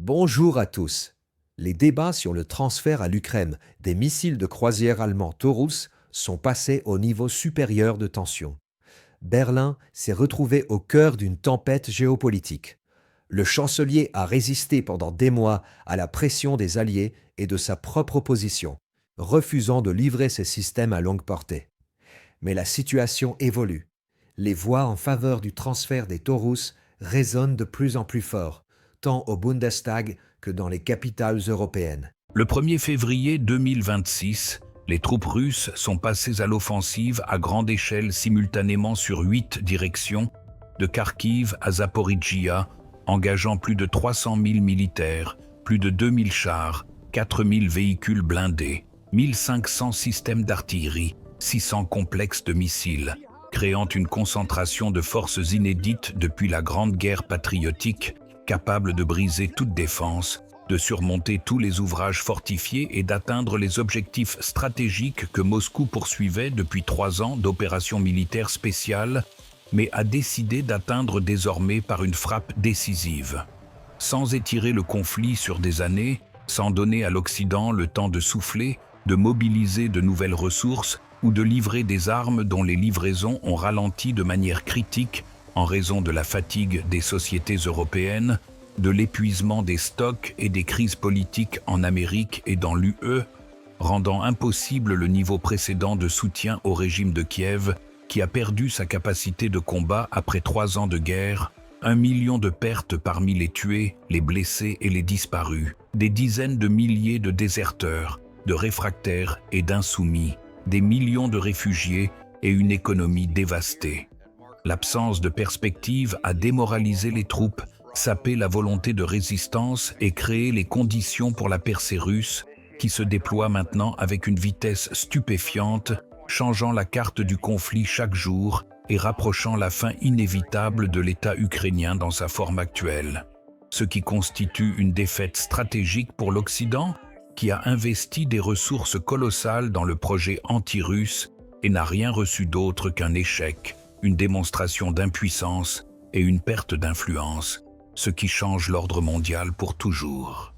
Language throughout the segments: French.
Bonjour à tous. Les débats sur le transfert à l'Ukraine des missiles de croisière allemands Taurus sont passés au niveau supérieur de tension. Berlin s'est retrouvé au cœur d'une tempête géopolitique. Le chancelier a résisté pendant des mois à la pression des Alliés et de sa propre opposition, refusant de livrer ses systèmes à longue portée. Mais la situation évolue. Les voix en faveur du transfert des Taurus résonnent de plus en plus fort, tant au Bundestag que dans les capitales européennes. Le 1er février 2026, les troupes russes sont passées à l'offensive à grande échelle simultanément sur 8 directions, de Kharkiv à Zaporijjia, engageant plus de 300 000 militaires, plus de 2000 chars, 4000 véhicules blindés, 1500 systèmes d'artillerie, 600 complexes de missiles, créant une concentration de forces inédites depuis la Grande Guerre patriotique, capable de briser toute défense, de surmonter tous les ouvrages fortifiés et d'atteindre les objectifs stratégiques que Moscou poursuivait depuis 3 ans d'opérations militaires spéciales, mais a décidé d'atteindre désormais par une frappe décisive. Sans étirer le conflit sur des années, sans donner à l'Occident le temps de souffler, de mobiliser de nouvelles ressources ou de livrer des armes dont les livraisons ont ralenti de manière critique en raison de la fatigue des sociétés européennes, de l'épuisement des stocks et des crises politiques en Amérique et dans l'UE, rendant impossible le niveau précédent de soutien au régime de Kiev, qui a perdu sa capacité de combat après 3 ans de guerre, 1 million de pertes parmi les tués, les blessés et les disparus, des dizaines de milliers de déserteurs, de réfractaires et d'insoumis, des millions de réfugiés et une économie dévastée. L'absence de perspective a démoralisé les troupes, sapé la volonté de résistance et créé les conditions pour la percée russe, qui se déploie maintenant avec une vitesse stupéfiante, changeant la carte du conflit chaque jour et rapprochant la fin inévitable de l'État ukrainien dans sa forme actuelle. Ce qui constitue une défaite stratégique pour l'Occident, qui a investi des ressources colossales dans le projet anti-russe et n'a rien reçu d'autre qu'un échec, une démonstration d'impuissance et une perte d'influence, ce qui change l'ordre mondial pour toujours.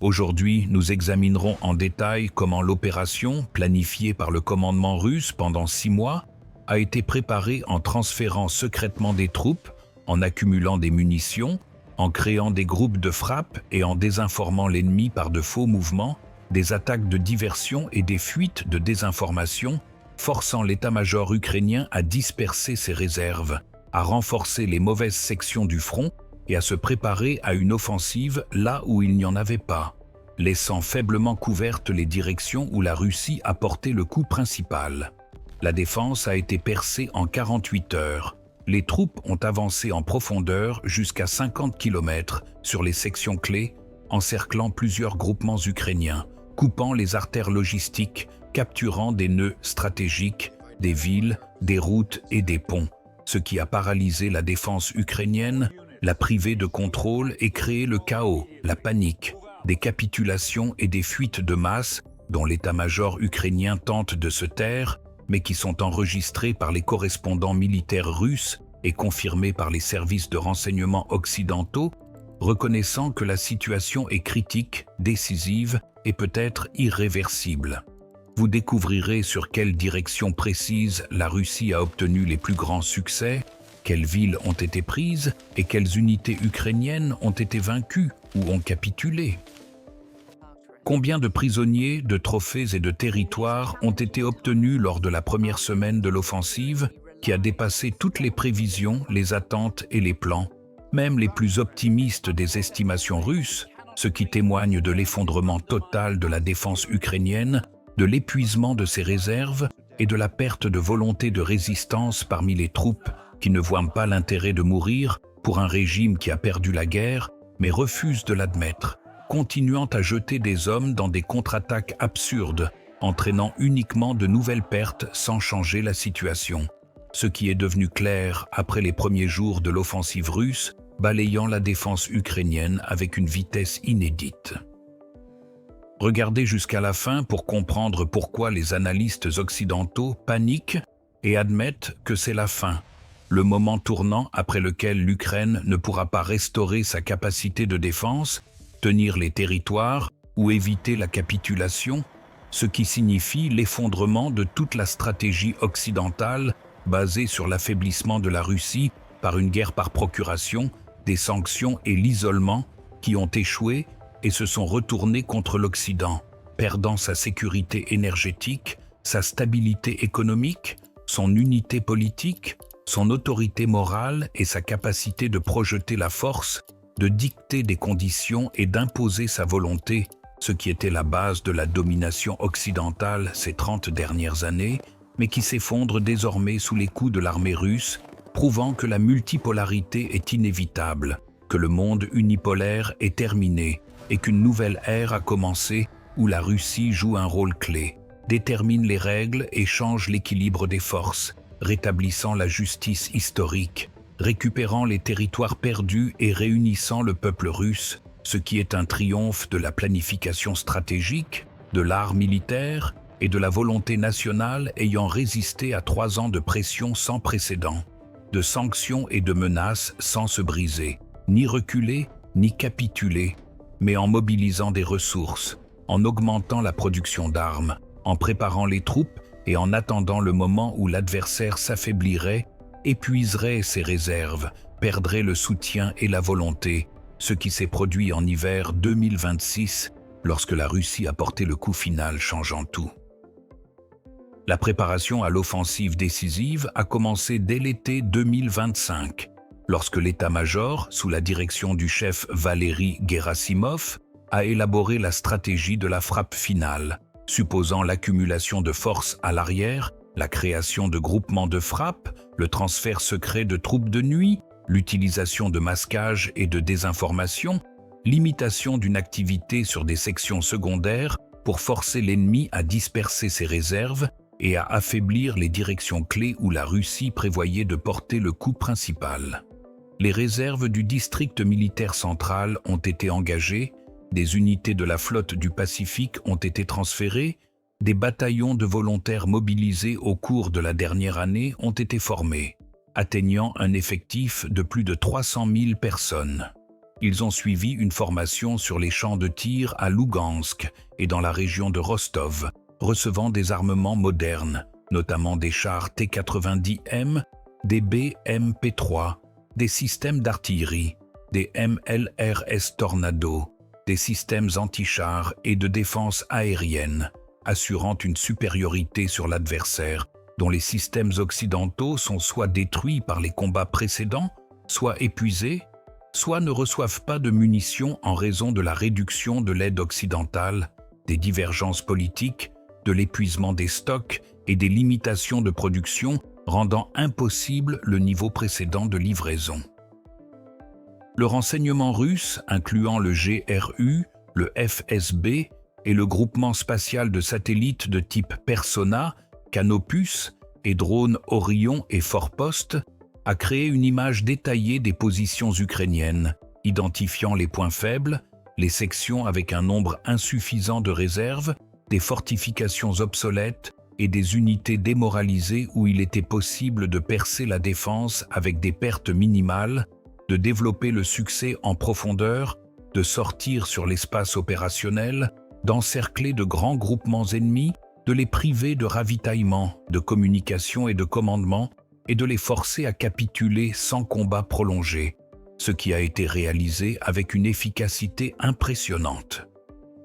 Aujourd'hui, nous examinerons en détail comment l'opération, planifiée par le commandement russe pendant 6 mois, a été préparée en transférant secrètement des troupes, en accumulant des munitions, en créant des groupes de frappe et en désinformant l'ennemi par de faux mouvements, des attaques de diversion et des fuites de désinformation, forçant l'état-major ukrainien à disperser ses réserves, à renforcer les mauvaises sections du front et à se préparer à une offensive là où il n'y en avait pas, laissant faiblement couvertes les directions où la Russie a porté le coup principal. La défense a été percée en 48 heures. Les troupes ont avancé en profondeur jusqu'à 50 km sur les sections clés, encerclant plusieurs groupements ukrainiens, coupant les artères logistiques, capturant des nœuds stratégiques, des villes, des routes et des ponts, ce qui a paralysé la défense ukrainienne, l'a privée de contrôle et créé le chaos, la panique, des capitulations et des fuites de masse dont l'état-major ukrainien tente de se taire, mais qui sont enregistrés par les correspondants militaires russes et confirmés par les services de renseignement occidentaux, reconnaissant que la situation est critique, décisive et peut-être irréversible. Vous découvrirez sur quelle direction précise la Russie a obtenu les plus grands succès, quelles villes ont été prises et quelles unités ukrainiennes ont été vaincues ou ont capitulé. Combien de prisonniers, de trophées et de territoires ont été obtenus lors de la première semaine de l'offensive, qui a dépassé toutes les prévisions, les attentes et les plans, même les plus optimistes des estimations russes, ce qui témoigne de l'effondrement total de la défense ukrainienne, de l'épuisement de ses réserves et de la perte de volonté de résistance parmi les troupes qui ne voient pas l'intérêt de mourir pour un régime qui a perdu la guerre, mais refuse de l'admettre, continuant à jeter des hommes dans des contre-attaques absurdes, entraînant uniquement de nouvelles pertes sans changer la situation. Ce qui est devenu clair après les premiers jours de l'offensive russe, balayant la défense ukrainienne avec une vitesse inédite. Regardez jusqu'à la fin pour comprendre pourquoi les analystes occidentaux paniquent et admettent que c'est la fin. le moment tournant après lequel l'Ukraine ne pourra pas restaurer sa capacité de défense, tenir les territoires ou éviter la capitulation, ce qui signifie l'effondrement de toute la stratégie occidentale basée sur l'affaiblissement de la Russie par une guerre par procuration, des sanctions et l'isolement qui ont échoué et se sont retournés contre l'Occident, perdant sa sécurité énergétique, sa stabilité économique, son unité politique, son autorité morale et sa capacité de projeter la force, de dicter des conditions et d'imposer sa volonté, ce qui était la base de la domination occidentale ces 30 dernières années, mais qui s'effondre désormais sous les coups de l'armée russe, prouvant que la multipolarité est inévitable, que le monde unipolaire est terminé et qu'une nouvelle ère a commencé où la Russie joue un rôle clé, détermine les règles et change l'équilibre des forces, rétablissant la justice historique, récupérant les territoires perdus et réunissant le peuple russe, ce qui est un triomphe de la planification stratégique, de l'art militaire et de la volonté nationale ayant résisté à 3 ans de pression sans précédent, de sanctions et de menaces sans se briser, ni reculer, ni capituler, mais en mobilisant des ressources, en augmentant la production d'armes, en préparant les troupes et en attendant le moment où l'adversaire s'affaiblirait, épuiserait ses réserves, perdrait le soutien et la volonté, ce qui s'est produit en hiver 2026, lorsque la Russie a porté le coup final changeant tout. La préparation à l'offensive décisive a commencé dès l'été 2025, lorsque l'état-major, sous la direction du chef Valery Gerasimov, a élaboré la stratégie de la frappe finale, supposant l'accumulation de forces à l'arrière, la création de groupements de frappe, le transfert secret de troupes de nuit, l'utilisation de masquage et de désinformation, l'imitation d'une activité sur des sections secondaires pour forcer l'ennemi à disperser ses réserves et à affaiblir les directions clés où la Russie prévoyait de porter le coup principal. Les réserves du district militaire central ont été engagées, des unités de la flotte du Pacifique ont été transférées, des bataillons de volontaires mobilisés au cours de la dernière année ont été formés, atteignant un effectif de plus de 300 000 personnes. Ils ont suivi une formation sur les champs de tir à Lougansk et dans la région de Rostov, recevant des armements modernes, notamment des chars T-90M, des BMP-3, des systèmes d'artillerie, des MLRS Tornado, des systèmes anti-chars et de défense aérienne, assurant une supériorité sur l'adversaire, dont les systèmes occidentaux sont soit détruits par les combats précédents, soit épuisés, soit ne reçoivent pas de munitions en raison de la réduction de l'aide occidentale, des divergences politiques, de l'épuisement des stocks et des limitations de production rendant impossible le niveau précédent de livraison. Le renseignement russe, incluant le GRU, le FSB et le groupement spatial de satellites de type Persona, Canopus et drones Orion et Forpost, a créé une image détaillée des positions ukrainiennes, identifiant les points faibles, les sections avec un nombre insuffisant de réserves, des fortifications obsolètes et des unités démoralisées où il était possible de percer la défense avec des pertes minimales, de développer le succès en profondeur, de sortir sur l'espace opérationnel, d'encercler de grands groupements ennemis, de les priver de ravitaillement, de communication et de commandement, et de les forcer à capituler sans combat prolongé, ce qui a été réalisé avec une efficacité impressionnante.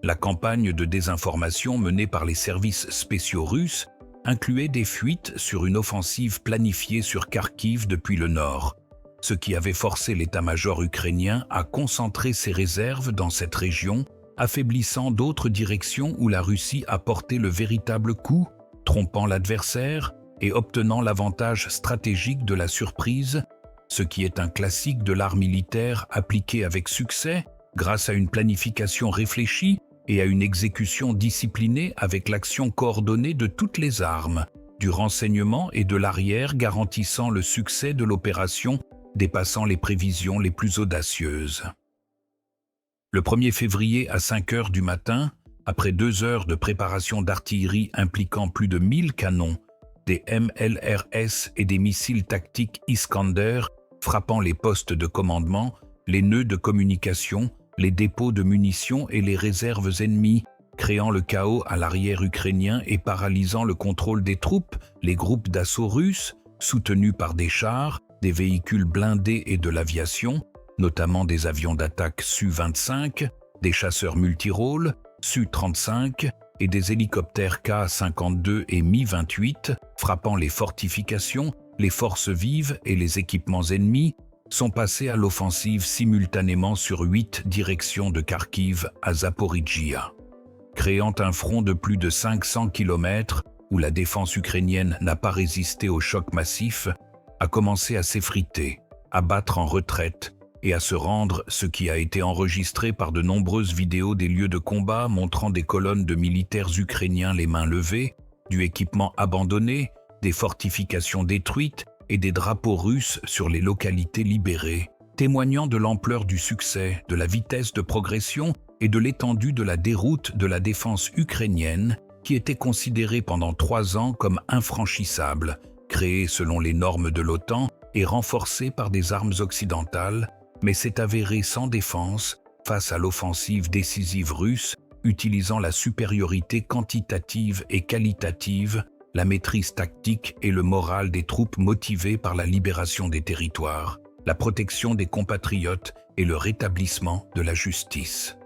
La campagne de désinformation menée par les services spéciaux russes incluait des fuites sur une offensive planifiée sur Kharkiv depuis le nord, ce qui avait forcé l'état-major ukrainien à concentrer ses réserves dans cette région, affaiblissant d'autres directions où la Russie a porté le véritable coup, trompant l'adversaire et obtenant l'avantage stratégique de la surprise, ce qui est un classique de l'art militaire appliqué avec succès grâce à une planification réfléchie et à une exécution disciplinée avec l'action coordonnée de toutes les armes, du renseignement et de l'arrière garantissant le succès de l'opération dépassant les prévisions les plus audacieuses. Le 1er février à 5 heures du matin, après 2 heures de préparation d'artillerie impliquant plus de 1000 canons, des MLRS et des missiles tactiques Iskander frappant les postes de commandement, les nœuds de communication, les dépôts de munitions et les réserves ennemies, créant le chaos à l'arrière ukrainien et paralysant le contrôle des troupes. Les groupes d'assaut russes, soutenus par des chars, des véhicules blindés et de l'aviation, notamment des avions d'attaque Su-25, des chasseurs multirôles, Su-35 et des hélicoptères Ka-52 et Mi-28, frappant les fortifications, les forces vives et les équipements ennemis, sont passés à l'offensive simultanément sur 8 directions de Kharkiv à Zaporijjia, créant un front de plus de 500 km où la défense ukrainienne n'a pas résisté au choc massif, a commencé à s'effriter, à battre en retraite et à se rendre, ce qui a été enregistré par de nombreuses vidéos des lieux de combat montrant des colonnes de militaires ukrainiens les mains levées, du équipement abandonné, des fortifications détruites et des drapeaux russes sur les localités libérées, témoignant de l'ampleur du succès, de la vitesse de progression et de l'étendue de la déroute de la défense ukrainienne qui était considérée pendant 3 ans comme infranchissable, créée selon les normes de l'OTAN et renforcée par des armes occidentales, mais s'est avérée sans défense face à l'offensive décisive russe, utilisant la supériorité quantitative et qualitative, la maîtrise tactique et le moral des troupes motivées par la libération des territoires, la protection des compatriotes et le rétablissement de la justice.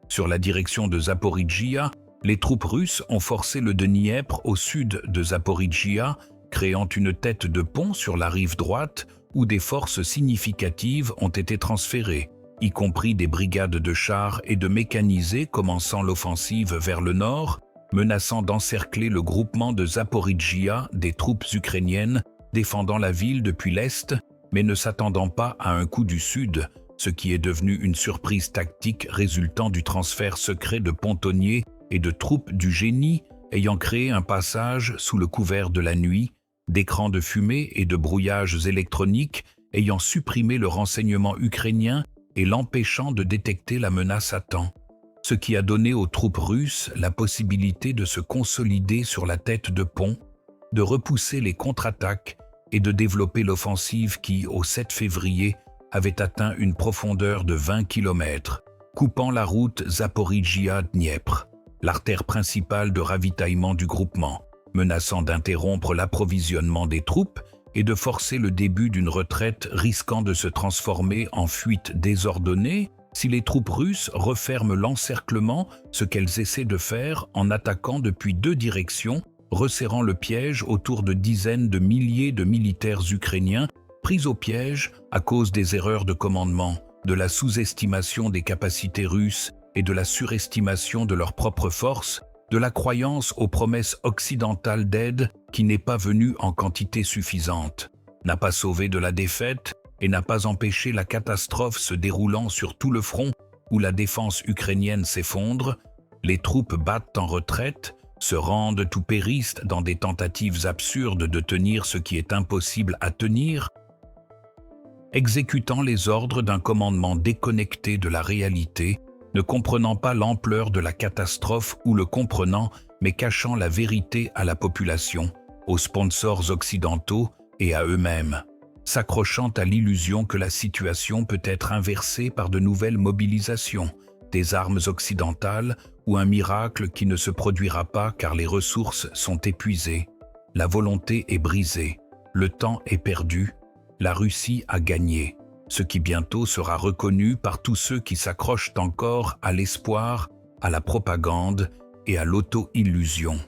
Sur la direction de Zaporijjia, les troupes russes ont forcé le Dniepr au sud de Zaporijjia, créant une tête de pont sur la rive droite où des forces significatives ont été transférées, y compris des brigades de chars et de mécanisés commençant l'offensive vers le nord, menaçant d'encercler le groupement de Zaporijjia des troupes ukrainiennes défendant la ville depuis l'est, mais ne s'attendant pas à un coup du sud, ce qui est devenu une surprise tactique résultant du transfert secret de pontonniers et de troupes du génie ayant créé un passage sous le couvert de la nuit, d'écrans de fumée et de brouillages électroniques ayant supprimé le renseignement ukrainien et l'empêchant de détecter la menace à temps, ce qui a donné aux troupes russes la possibilité de se consolider sur la tête de pont, de repousser les contre-attaques et de développer l'offensive qui, au 7 février, avait atteint une profondeur de 20 km, coupant la route Zaporijjia-Dniepr, l'artère principale de ravitaillement du groupement, menaçant d'interrompre l'approvisionnement des troupes et de forcer le début d'une retraite risquant de se transformer en fuite désordonnée si les troupes russes referment l'encerclement, ce qu'elles essaient de faire en attaquant depuis 2 directions, resserrant le piège autour de dizaines de milliers de militaires ukrainiens pris au piège à cause des erreurs de commandement, de la sous-estimation des capacités russes et de la surestimation de leurs propres forces, de la croyance aux promesses occidentales d'aide qui n'est pas venue en quantité suffisante, n'a pas sauvé de la défaite et n'a pas empêché la catastrophe se déroulant sur tout le front où la défense ukrainienne s'effondre, les troupes battent en retraite, se rendent ou périssent dans des tentatives absurdes de tenir ce qui est impossible à tenir, exécutant les ordres d'un commandement déconnecté de la réalité, ne comprenant pas l'ampleur de la catastrophe ou le comprenant, mais cachant la vérité à la population, aux sponsors occidentaux et à eux-mêmes, s'accrochant à l'illusion que la situation peut être inversée par de nouvelles mobilisations, des armes occidentales ou un miracle qui ne se produira pas car les ressources sont épuisées, la volonté est brisée, le temps est perdu, la Russie a gagné, ce qui bientôt sera reconnu par tous ceux qui s'accrochent encore à l'espoir, à la propagande et à l'auto-illusion.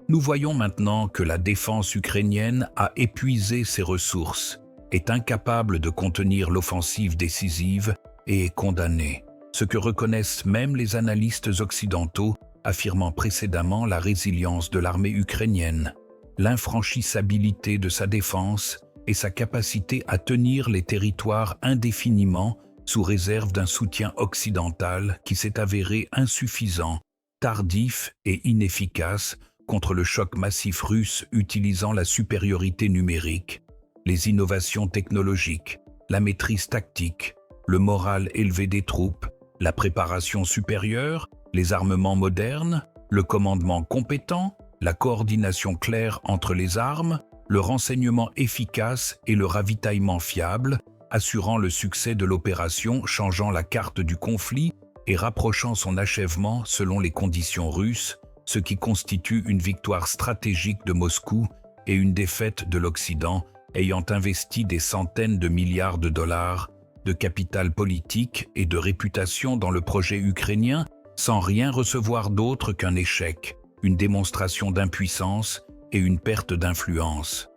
Nous voyons maintenant que la défense ukrainienne a épuisé ses ressources, est incapable de contenir l'offensive décisive et est condamnée, ce que reconnaissent même les analystes occidentaux, affirmant précédemment la résilience de l'armée ukrainienne, l'infranchissabilité de sa défense et sa capacité à tenir les territoires indéfiniment sous réserve d'un soutien occidental qui s'est avéré insuffisant, tardif et inefficace contre le choc massif russe utilisant la supériorité numérique, les innovations technologiques, la maîtrise tactique, le moral élevé des troupes, la préparation supérieure, les armements modernes, le commandement compétent, la coordination claire entre les armes, le renseignement efficace et le ravitaillement fiable, assurant le succès de l'opération, changeant la carte du conflit et rapprochant son achèvement selon les conditions russes, ce qui constitue une victoire stratégique de Moscou et une défaite de l'Occident, ayant investi des centaines de milliards de dollars de capital politique et de réputation dans le projet ukrainien, sans rien recevoir d'autre qu'un échec, une démonstration d'impuissance et une perte d'influence.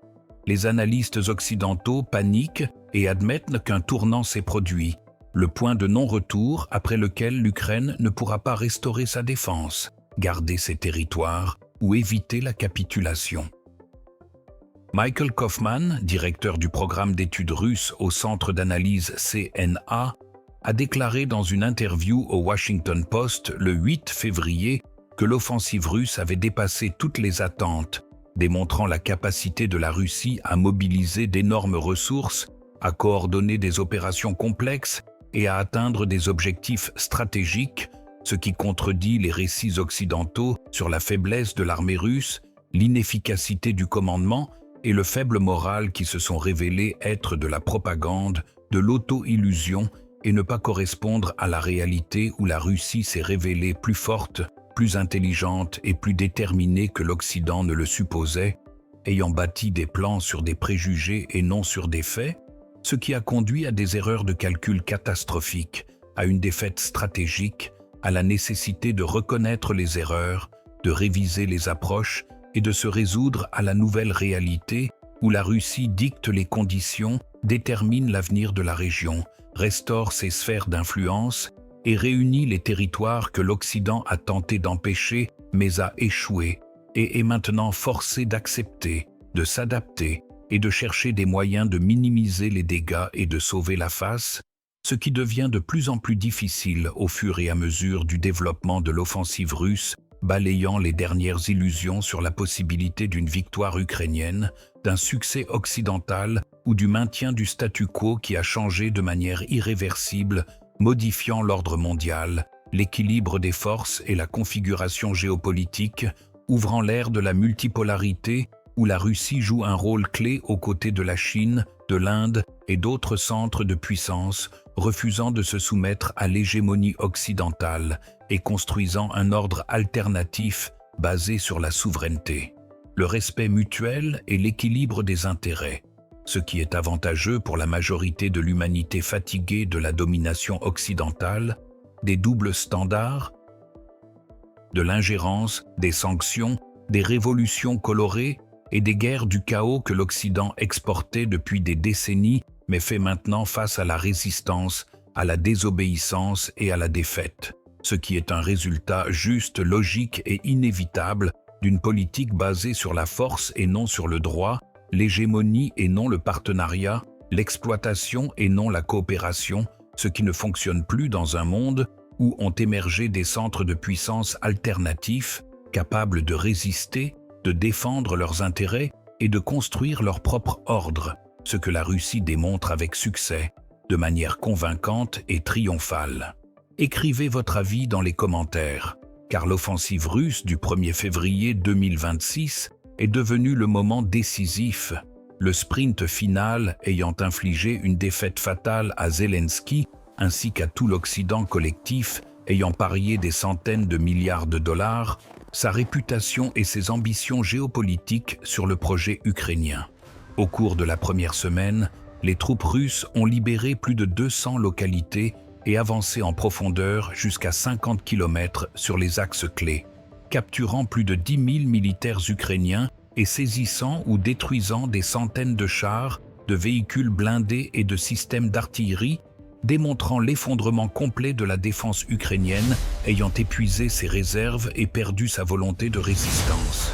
Les analystes occidentaux paniquent et admettent qu'un tournant s'est produit, le point de non-retour après lequel l'Ukraine ne pourra pas restaurer sa défense, garder ses territoires ou éviter la capitulation. Michael Kaufman, directeur du programme d'études russes au centre d'analyse CNA, a déclaré dans une interview au Washington Post le 8 février que l'offensive russe avait dépassé toutes les attentes, démontrant la capacité de la Russie à mobiliser d'énormes ressources, à coordonner des opérations complexes et à atteindre des objectifs stratégiques, ce qui contredit les récits occidentaux sur la faiblesse de l'armée russe, l'inefficacité du commandement et le faible moral qui se sont révélés être de la propagande, de l'auto-illusion et ne pas correspondre à la réalité où la Russie s'est révélée plus forte, plus intelligente et plus déterminée que l'Occident ne le supposait, ayant bâti des plans sur des préjugés et non sur des faits, ce qui a conduit à des erreurs de calcul catastrophiques, à une défaite stratégique, à la nécessité de reconnaître les erreurs, de réviser les approches et de se résoudre à la nouvelle réalité où la Russie dicte les conditions, détermine l'avenir de la région, restaure ses sphères d'influence et réunit les territoires que l'Occident a tenté d'empêcher mais a échoué et est maintenant forcé d'accepter, de s'adapter et de chercher des moyens de minimiser les dégâts et de sauver la face, ce qui devient de plus en plus difficile au fur et à mesure du développement de l'offensive russe, balayant les dernières illusions sur la possibilité d'une victoire ukrainienne, d'un succès occidental ou du maintien du statu quo qui a changé de manière irréversible, modifiant l'ordre mondial, l'équilibre des forces et la configuration géopolitique, ouvrant l'ère de la multipolarité où la Russie joue un rôle clé aux côtés de la Chine, de l'Inde et d'autres centres de puissance, refusant de se soumettre à l'hégémonie occidentale et construisant un ordre alternatif basé sur la souveraineté, le respect mutuel et l'équilibre des intérêts, ce qui est avantageux pour la majorité de l'humanité fatiguée de la domination occidentale, des doubles standards, de l'ingérence, des sanctions, des révolutions colorées et des guerres du chaos que l'Occident exportait depuis des décennies mais fait maintenant face à la résistance, à la désobéissance et à la défaite, ce qui est un résultat juste, logique et inévitable d'une politique basée sur la force et non sur le droit, l'hégémonie et non le partenariat, l'exploitation et non la coopération, ce qui ne fonctionne plus dans un monde où ont émergé des centres de puissance alternatifs, capables de résister, de défendre leurs intérêts et de construire leur propre ordre, ce que la Russie démontre avec succès, de manière convaincante et triomphale. Écrivez votre avis dans les commentaires, car l'offensive russe du 1er février 2026 est devenue le moment décisif, le sprint final ayant infligé une défaite fatale à Zelensky ainsi qu'à tout l'Occident collectif ayant parié des centaines de milliards de dollars, sa réputation et ses ambitions géopolitiques sur le projet ukrainien. Au cours de la première semaine, les troupes russes ont libéré plus de 200 localités et avancé en profondeur jusqu'à 50 km sur les axes clés, capturant plus de 10 000 militaires ukrainiens et saisissant ou détruisant des centaines de chars, de véhicules blindés et de systèmes d'artillerie, démontrant l'effondrement complet de la défense ukrainienne ayant épuisé ses réserves et perdu sa volonté de résistance.